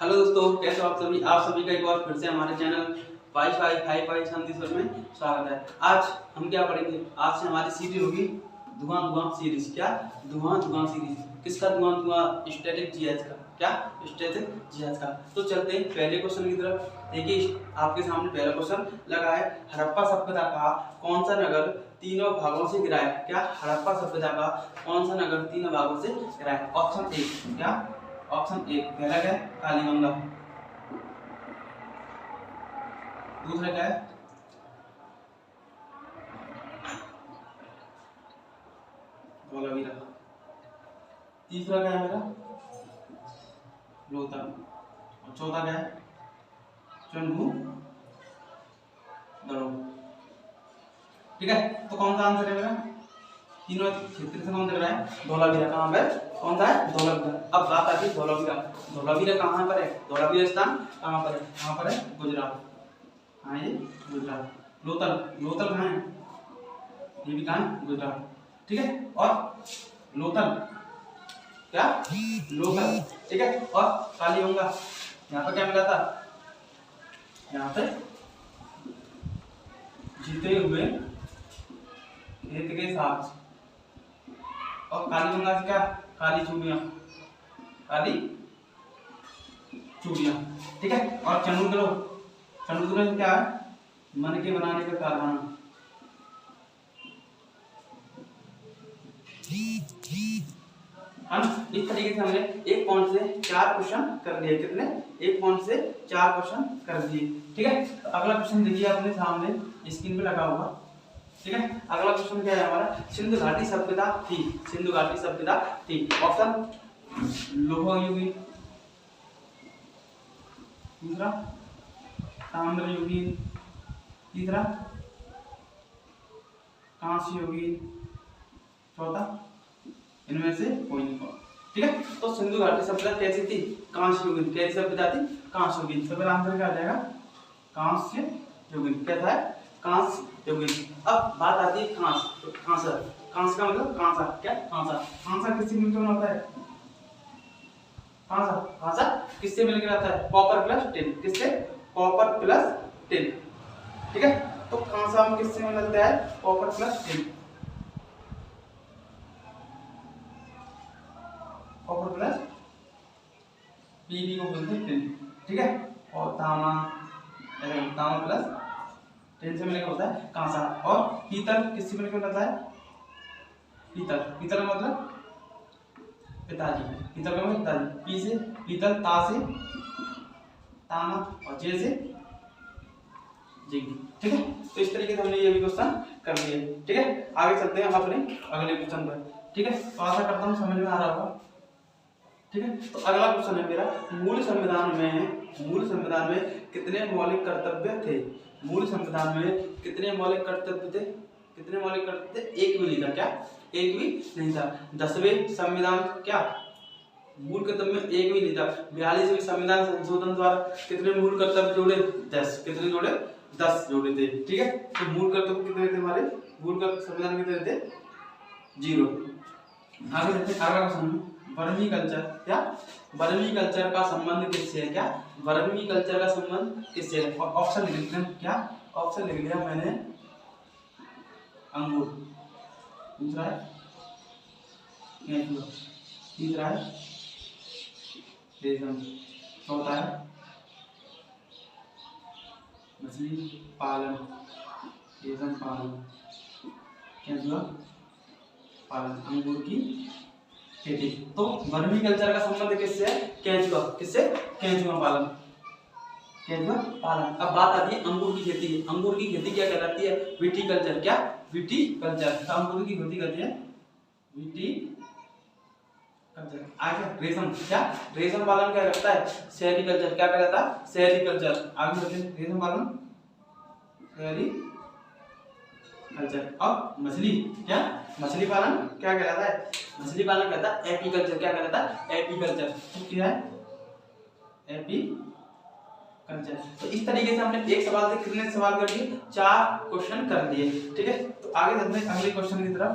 Hello दोस्तों, कैसे हो आप सभी। आप सभी का एक बार फिर से हमारे चैनल वाईफाई हाईफाई शांतिस्वर में स्वागत है। आज हम क्या पढ़ेंगे, आज से हमारी सीरीज होगी धुआं धुआं सीरीज। क्या धुआं धुआं सीरीज, किसका धुआं धुआं, स्टैटिक जीएच का। क्या स्टैटिक जीएच का। तो चलते हैं पहले क्वेश्चन की तरफ। देखिए आपके सामने पहला क्वेश्चन लगा है, हड़प्पा सभ्यता का कौन सा नगर तीनों भागों से घिरा है। क्या हड़प्पा सभ्यता का कौन सा नगर तीनों भागों से घिरा है। ऑप्शन ए, क्या ऑप्शन ए पहला क्या है, कालीगंगा। दूसरा क्या है, धौलावीरा। तीसरा क्या है मेरा, लोथल। और चौथा क्या है, चंबू दड़ो। ठीक है, तो कौन सा आंसर है मेरा, तीनों क्षेत्र से कौन सा लग रहा है, धौलावीरा। कहाँ पर, कौन सा है, धौलावीरा। अब बात आती है धौलावीरा। धौलावीरा कहाँ पर है, धौलावीरा स्थान कहाँ पर है, कहाँ पर है, गुजरात। हाँ ये गुजरात। लोथल, लोथल कहाँ है, ये भी कहाँ है, गुजरात। ठीक है, और लोथल क्या, लोथल। ठीक है, और कालीगंगा यहाँ पर क्या मिला था, यहाँ पे जीते हुए खेत के साथ। और कालीगंगा से क्या, काली चूड़ियां, काली चूड़ियां। ठीक है, और चंद्रग्रह, चंद्रग्रह से क्या है, मन के बनाने का कारखाना। हम इस तरीके से हमने एक पॉइंट से 4 क्वेश्चन कर लिए। कितने, एक पॉइंट से 4 क्वेश्चन कर दिए। ठीक है, तो अगला क्वेश्चन देखिए अपने सामने स्क्रीन पे लगा हुआ। ठीक है, अगला क्वेश्चन क्या है हमारा, सिंधु घाटी सभ्यता थी, सिंधु घाटी सभ्यता थी। ऑप्शन लोह युगीन, दूसरा ताम्र युगीन, तीसरा कांस्य युगीन, चौथा इनमें से कोई नहीं। ठीक है, तो सिंधु घाटी सभ्यता कैसी थी, कांस्य युगीन। कैसी सभ्यता थी, कांस्य युगीन। तो मेरा आंसर क्या आ जाएगा, कांस्य युगीन। क्या था, कांस्य युगीन। अब बात आती है कांस, तो कांसा, कांस का मतलब कांसा। क्या कांसा, कांसा किससे मिलकर बनता है, कांसा, कांसा किससे मिलकर आता है, कॉपर प्लस टिन। किससे, कॉपर प्लस टिन। ठीक है, तो कांसा में किससे मिलता है, copper plus tin, copper plus PB को बोलते हैं टिन। ठीक है, और तामा, तामा प्लस टिन से मिलकर होता है कांसा। और पीतल किससे मिलकर होता है, पीतल, पीतल का मतलब पिताजी, पीतल का मतलब पिताजी। पी से पीतल, ता से तामा, और जे से जिंक। ठीक है, तो इस तरीके से हमने ये भी क्वेश्चन कर लिए। ठीक है, आगे चलते हैं हम अपने अगले क्वेश्चन पर। ठीक है, तो आशा करता हूँ समझ में आ रहा होगा। ठीक है, तो अगला क्वेश्चन है मेरा, मूल संविधान में कितने मौलिक कर्तव्य थे। मूल संविधान में कितने मौलिक कर्तव्य थे, कितने मौलिक कर्तव्य थे, एक भी नहीं था। क्या, एक भी नहीं था। 10वें संविधान, क्या मूल कर्तव्य में एक भी नहीं था। 42वें संविधान संशोधन द्वारा कितने मूल कर्तव्य जोड़े, 10। कितने जोड़े, 10 जोड़े थे। ठीक है, तो मूल कर्तव्य कितने थे हमारे, मूल कर्तव्य संविधान कितने थे, 0। आगे देखते हैं अगला क्वेश्चन, वर्मी कल्चर। क्या, वर्मी कल्चर का संबंध किससे है, क्या वर्मी कल्चर का संबंध किससे है। ऑप्शन लिख लेते हैं, क्या ऑप्शन लिख लिया मैंने, अंगूर, दूसरा है केंचुआ, तीसरा है रेशम, चौथा है मछली पालन, रेशम पालन, केंचुआ पालन, अंगूर की खेती। तो वर्मी कल्चर का संबंध किससे है, केंचुआ, किससे, केंचुआ पालन, केंचुआ पालन। अब बात आती है अंगूर की खेती। अंगूर की खेती क्या कहलाती है, विटीकल्चर। क्या, विटीकल्चर। अंगूर की खेती करते हैं विटीकल्चर। आगे रेशम, क्या रेशम पालन क्या करता है, सेरीकल्चर। क्या कहलाता है, सेरीकल्चर। आगे बढ़ते हैं, रेशम पालन सेरीकल्चर। अब मछली, क्या मछली पालन क्या कहलाता है, मछली पालन कहता है एपीकल्चर। क्या कहलाता है, एपीकल्चर। तो क्या है, एपीकल्चर। तो इस तरीके से हमने एक सवाल से कितने सवाल कर लिए, 4 क्वेश्चन कर दिए। ठीक है, तो आगे चलते हैं अगले क्वेश्चन की तरफ।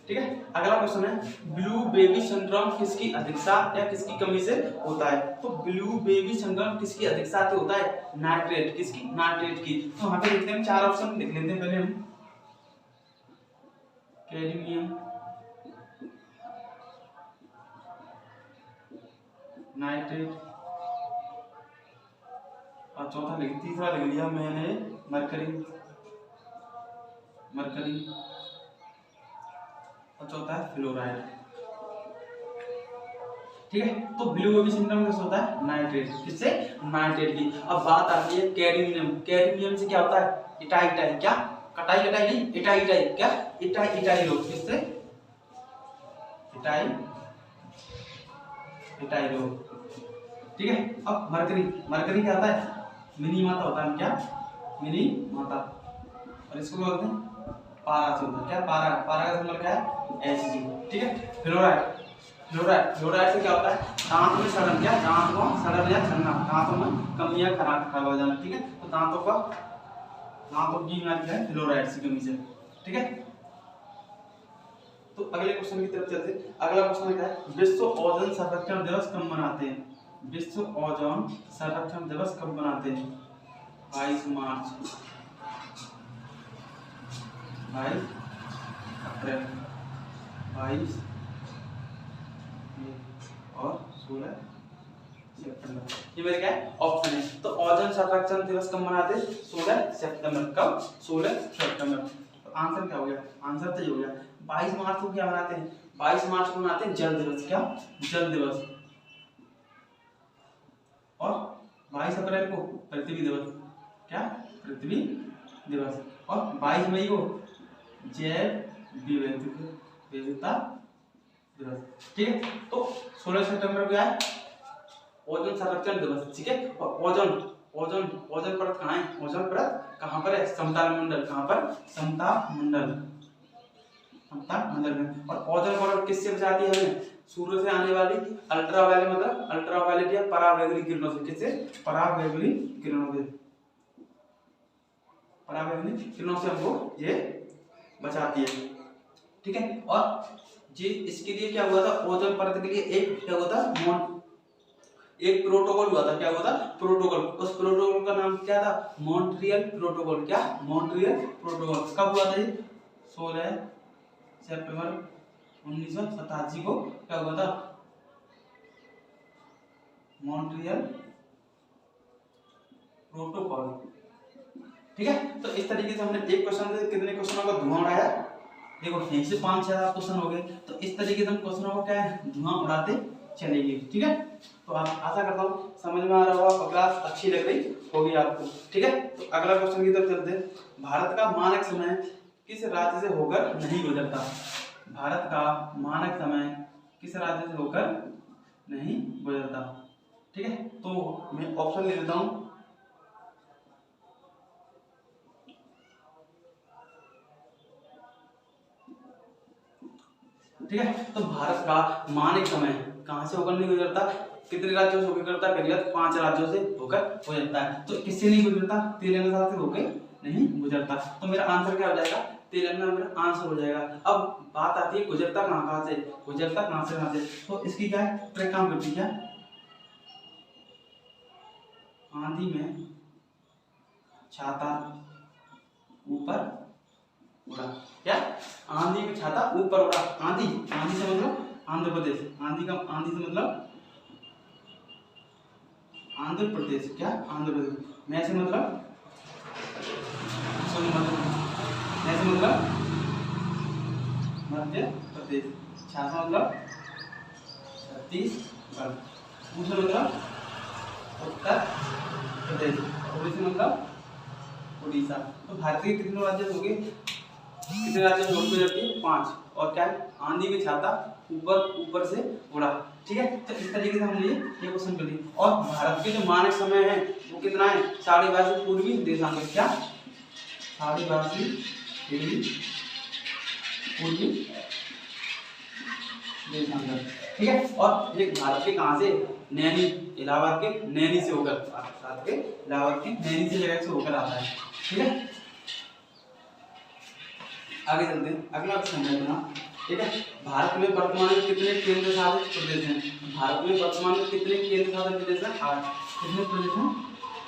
ठीक है। अगला क्वेश्चन है ब्लू बेबी सिंड्रोम किसकी अधिकता या किसकी कमी से होता है? तो ब्लू बेबी सिंड्रोम किसकी अधिकता से होता है? नाइट्रेट, किसकी? नाइट्रेट की। तो वहां पे लिखते हैं, चार ऑप्शन लिख लेते हैं पहले हम। कैडमियम, नाइट्रेट, और चौथा तीसरा लिख लिया मैंने मरकरी, मरकरी, और चौथा है फ्लोराइड। ठीक है। तो ब्लू बेबी सिंड्रोम किससे होता है? नाइट्रेट, किससे? नाइट्रेट की। अब बात आती है कैडमियम। कैडमियम से क्या होता है? इटाई इटाई, क्या? कटाई कटाई नहीं, इटाई इटाई, क्या? इटाई इटाई रोग, किससे? इटाई इटाई रोग। ठीक है। अब मरकरी, मरकरी क्या होता है? मिनी माता होता है, क्या? मिनी माता। और इसको क्या बोलते हैं? पारा से होता है, क्या? पारा, पारा का सिंबल क्या है? Hg। ठीक है। फ्लोराइड, फ्लोराइड, फ्लोराइड से क्या होता है? दांत में सड़न, क्या? दांत को सड़न या छन्ना, दांतों में कमी या खराब हो जाना। ठीक है। तो दांतों की बीमारी है फ्लोराइड की कमी से। ठीक है। तो अगले क्वेश्चन की तरफ चलते हैं। अगला क्वेश्चन क्या है? विश्व ओजोन संरक्षण दिवस कब मनाते हैं? विश्व ओजोन संरक्षण दिवस कब मनाते हैं? 22 मार्च, 22 अप्रैल, 22 और 16 सितंबर। ये मेरे क्या है? ऑप्शन है। तो ओजोन संरक्षण दिवस कब मनाते हैं? 16 सितंबर। कब? 16 सितंबर। तो आंसर क्या हो गया? आंसर तो ये हो गया। 22 मार्च को क्या मनाते हैं? 22 मार्च को मनाते हैं जल दिवस, क्या? जल दिवस। और 22 अप्रैल को पृथ्वी दिवस, क्या? पृथ्वी दिवस। और 22 मई को जैव विविधता दिवस। ठीक है। तो 16 सितंबर को क्या है? ओजोन संरक्षण दिवस। ठीक है। और ओजोन, ओजोन, ओजोन परत कहाँ है? ओजोन परत कहाँ पर है? समताप मंडल। कहाँ पर? समताप मंडल, समताप मंडल में। और ओजोन परत किससे बचाती है हमें? सूर्य से आने वाली अल्ट्रावायलेट, मतलब अल्ट्रावायलेट या पराबैंगनी किरणों से। किससे? पराबैंगनी किरणों से, पराबैंगनी किरणों से हमको ये बचाती है। ठीक है। और जी इसके लिए क्या हुआ था? ओजोन परत के लिए एक क्या हुआ था? एक प्रोटोकॉल हुआ था। क्या हुआ था? प्रोटोकॉल। उस प्रोटोकॉल का नाम क्या था? Montreal protocol. क्या? Montreal protocol. कब हुआ था ये? 16 सितंबर 1987 को क्या हुआ था? Montreal protocol. ठीक है। तो इस तरीके से हमने एक क्वेश्चन से कितने क्वेश्चनों का धुआं उड़ाया? देखो यहीं से 5-6 क्वेश्चन हो गए। तो इस तरीके से हम क्वेश्चनों को क्या है? धुआं उड़ाते चलेंगे। ठीक है। तो आप आशा करता हूँ समझ में आ रहा होगा और क्लास अच्छी लग रही होगी आपको। ठीक है। तो अगला क्वेश्चन की तरफ चलते हैं। भारत का मानक समय किस राज्य से होकर नहीं गुजरता? भारत का मानक समय किस राज्य से होकर नहीं गुजरता? ठीक है। तो मैं ऑप्शन ले लेता हूँ। ठीक है। तो भारत का मानक समय कहां से होकर नहीं गुजरता? कितने राज्यों से होकर गुजरता? पहले 5 राज्यों से होकर गुजरता है। तो किससे नहीं गुजरता? तेलंगाना से होकर नहीं गुजरता। तो मेरा आंसर क्या हो जाएगा? तेलंगाना मेरा आंसर हो जाएगा। अब बात आती है गुजरता कहां से? गुजरता कहां से? तो इसकी क्या है? ट्रिक काम करती है। आंधी में छाता ऊपर उड़ा, क्या? आंधी में छाता ऊपर उड़ा। आंधी, आंधी से मतलब आंध्र प्रदेश। आंधी से मतलब आंध्र प्रदेश, क्या? आंध्र प्रदेश। मैं से मतलब मध्य प्रदेश। छाता मतलब छत्तीसगढ़। दूसरा मतलब उत्तर प्रदेश। उड़ीसा मतलब उड़ीसा। तो भारत के कितने राज्य हो गए? कितने राज्यों में गुजरती है? 5। और क्या है? आंधी में छाता ऊपर से उड़ा। ठीक है। तो इस तरीके से हमने ये क्वेश्चन कर लिया। और भारत के जो मानक समय है वो कितना है? 22.5 पूर्वी देशांतर, क्या? 22.5 डिग्री पूर्वी देशांतर। ठीक है। और ये भारत के कहाँ से? नैनी, इलाहाबाद के नैनी से होकर, भारत के इलाहाबाद के नैनी से जगह से होकर आता है। ठीक है। आगे चलते हैं। अगला क्वेश्चन है अपना ठीक है। भारत में वर्तमान में कितने केंद्र शासित प्रदेश हैं? भारत में वर्तमान में कितने केंद्र शासित प्रदेश हैं? 8। कितने प्रदेश हैं?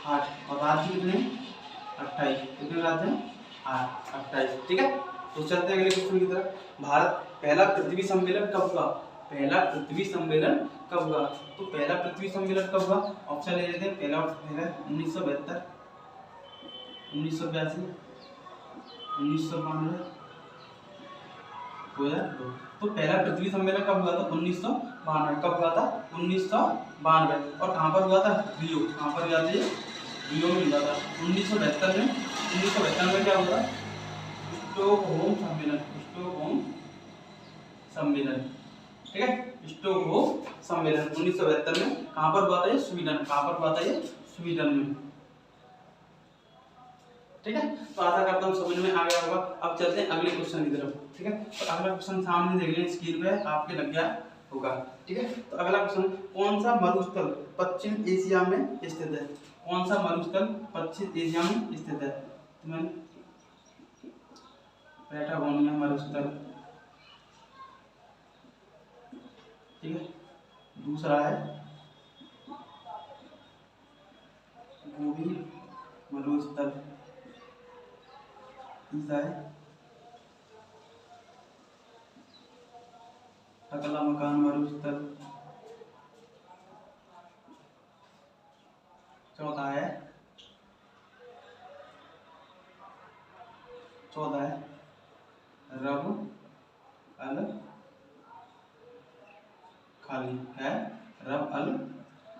8। और राज्य कितने? 28। कितने राज्य हैं? 8, 28। ठीक है। तो चलते हैं अगले क्वेश्चन की तरफ। भारत पहला पृथ्वी सम्मेलन कब हुआ? पहला पृथ्वी सम्मेलन कब हुआ? तो पहला पृथ्वी सम्मेलन कब हुआ? ऑप्शन ले लेते हैं। पहला 1972, 1982, 1992, 2002। तो पहला पृथ्वी सम्मेलन कब हुआ था? 1992। कब हुआ था? 1992। और कहाँ पर हुआ था? रियो। कहाँ पर हुआ था? रियो में हुआ था। 1972 में, 1972 में क्या हुआ? स्टॉकहोम सम्मेलन। स्टॉकहोम सम्मेलन, ठीक है। स्टॉकहोम सम्मेलन 1972 में कहाँ पर हुआ था? ये स्वीडन। कहाँ पर हुआ था? ये स्वीडन में, ठीक है। तो आशा करता हूँ समझ में आ गया होगा। अब चलते हैं अगले क्वेश्चन की तरफ, ठीक है। तो अगला क्वेश्चन सामने देख लें, स्क्रीन पे आपके लग गया होगा, ठीक है। तो अगला क्वेश्चन, कौन सा मरुस्थल पश्चिम एशिया में स्थित है? कौन सा मरुस्थल पश्चिम एशिया में स्थित है? तो मैंने पैटागोनिया मरुस्थल, ठीक है। दूसरा है गोबी मरुस्थल, तीसरा है टकला-मकान मरुस्थल, चौथा है रब अल खाली है, रब अल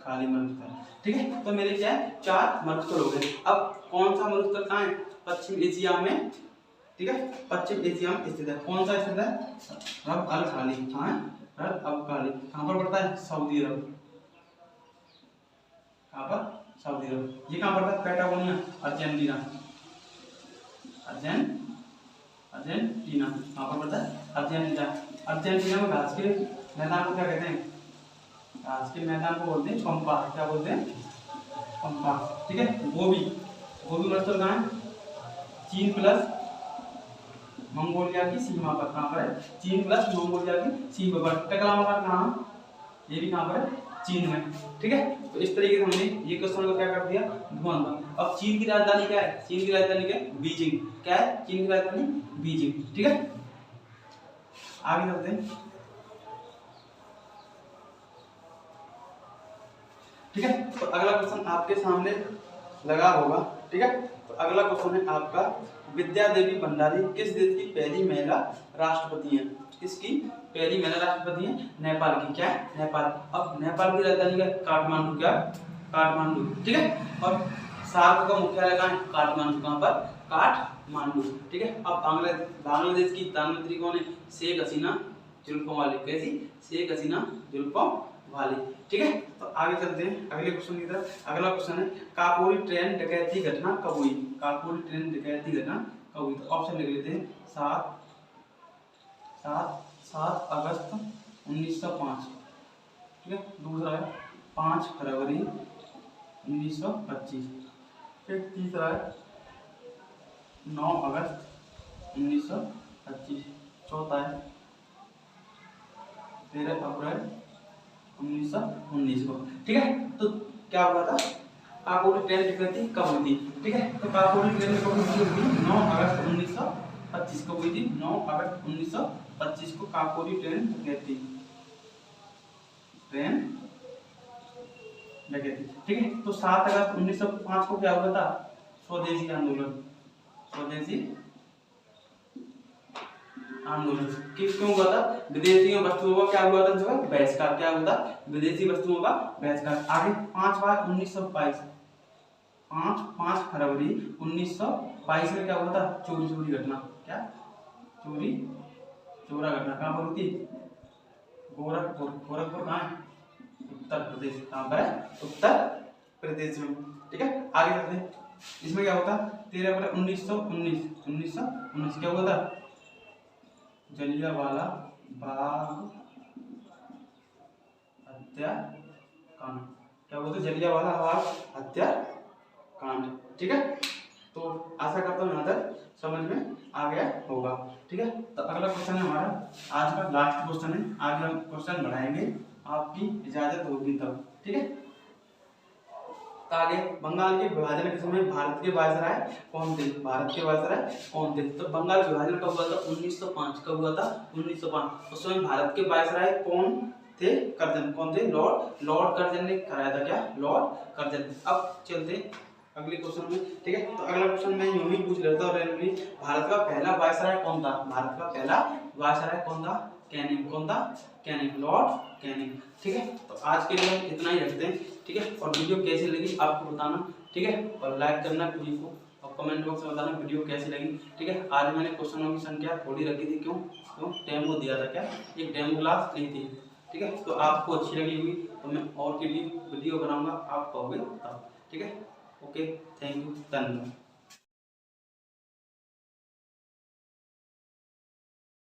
खाली मरुस्थल, ठीक है। तो मेरे क्या है? 4 मरुस्थल हो गए। अब कौन सा मरुस्थल कहाँ है? पश्चिम एशिया में, ठीक है। पश्चिम एशिया में स्थित है। कौन सा स्थित है? रब अल खाली। कहाँ है? रब अल खाली कहाँ पर पड़ता है? सऊदी अरब। कहाँ पर? सऊदी अरब। ये कहाँ पड़ता है? Patagonia, Argentina. अर्जेंटीना कहाँ पर पड़ता है? अर्जेंटीना। अर्जेंटीना में घास के मैदान को क्या कहते हैं? घास के मैदान को बोलते हैं पंपा। क्या बोलते हैं? पंपा, ठीक है। गोबी मरुस्थल कहाँ है? चीन प्लस मंगोलिया की सीमा पर। कहाँ पर है? चीन प्लस मंगोलिया की सीमा पर। टकला-मकान कहाँ? ये भी कहाँ पर है? चीन में, ठीक है। तो इस तरीके से हमने ये क्वेश्चन को क्या कर दिया? ढूंढ दिया। अब चीन की राजधानी क्या है? चीन की राजधानी क्या है? बीजिंग। क्या है? चीन की राजधानी बीजिंग, ठीक है। आगे चलते हैं, ठीक है। तो अगला क्वेश्चन आपके सामने लगा होगा, ठीक है। तो अगला क्वेश्चन है आपका, विद्या देवी भंडारी किस देश की पहली महिला राष्ट्रपति हैं? किसकी पहली महिला राष्ट्रपति हैं? नेपाल की। क्या है? नेपाल। अब नेपाल की राजधानी क्या है? काठमांडू। क्या? काठमांडू, ठीक है। और सार्क का मुख्यालय कहाँ है? काठमांडू। कहाँ पर? काठमांडू, ठीक है। अब बांग्लादेश की प्रधानमंत्री कौन है? शेख हसीना जुल्फों वाली। कैसी? शेख हसीना जुल्फों वाली, ठीक है। तो आगे चलते हैं अगले क्वेश्चन की तरफ। अगला क्वेश्चन है, काकोरी ट्रेन डकैती घटना कब हुई? काकोरी ट्रेन डकैती घटना कब हुई? तो ऑप्शन लिख लेते हैं। 7 अगस्त 1905, ठीक है। दूसरा है 5 फरवरी 1925, फिर तीसरा है 9 अगस्त 1925, चौथा है 13 अप्रैल 1919 को, ठीक है। तो क्या हुआ था? काकोरी ट्रेन डकैती कब हुई थी? ठीक है। तो काकोरी ट्रेन कब हुई थी? 9 अगस्त 1925 को हुई थी। 9 अगस्त 1925 को काकोरी ट्रेन डकैती, ठीक है। तो 7 अगस्त 1905 को क्या हुआ था? स्वदेशी आंदोलन। स्वदेशी आंदोलन क्यों हुआ था? विदेशी वस्तुओं का क्या हुआ था? जो है बहिष्कार। क्या हुआ था? विदेशी वस्तुओं का बहिष्कार। आगे 5 बार 1922, 5 फरवरी 1922 में क्या हुआ था? चोरी घटना। क्या? चोरा घटना कहाँ पर हुई थी? गोरखपुर कहाँ है? उत्तर प्रदेश। कहाँ पर है? उत्तर प्रदेश में, ठीक है। आगे चलते हैं। इसमें क्या होता? 13 अप्रैल 1919 क्या हुआ था? जलियांवाला बाग हत्याकांड। क्या बोलते? जलियांवाला बाग हत्याकांड, ठीक है। तो आशा करता हूँ यहाँ तक समझ में आ गया होगा। ठीक है, तो अगला क्वेश्चन है हमारा आज का लास्ट क्वेश्चन है, आगे हम क्वेश्चन बढ़ाएंगे आपकी इजाजत होगी तब। ठीक है, तो आगे बंगाल के विभाजन के समय भारत के वायसराय कौन थे? भारत के वायसराय कौन थे? तो बंगाल विभाजन कब हुआ था? 1905। कब हुआ था? 1905। उस समय भारत के वायसराय कौन थे? कर्जन। कौन थे? लॉर्ड कर्जन ने कराया था। क्या? Lord Curzon. अब चलते अगले क्वेश्चन में। ठीक है, तो अगला क्वेश्चन मैं यूं ही पूछ लेता हूँ रैंडमली, भारत का पहला वायसराय कौन था? भारत का पहला वायसराय कौन था? कैनिंग। कौन था? Canning, Lord Canning. ठीक है, तो आज के लिए हम इतना ही रखते हैं। ठीक है, और वीडियो कैसी लगी आपको बताना। ठीक है, और लाइक करना वीडियो को और कमेंट बॉक्स में बताना वीडियो कैसी लगी। ठीक है, आज मैंने क्वेश्चनों की संख्या थोड़ी रखी थी। क्यों? डेमो दिया था। क्या? एक डेमो क्लास ली थी। ठीक है, तो आपको अच्छी लगी हुई तो मैं और की भी वीडियो बनाऊंगा, आप कहोगे तब। ठीक है, ओके, थैंक यू, धन्यवाद।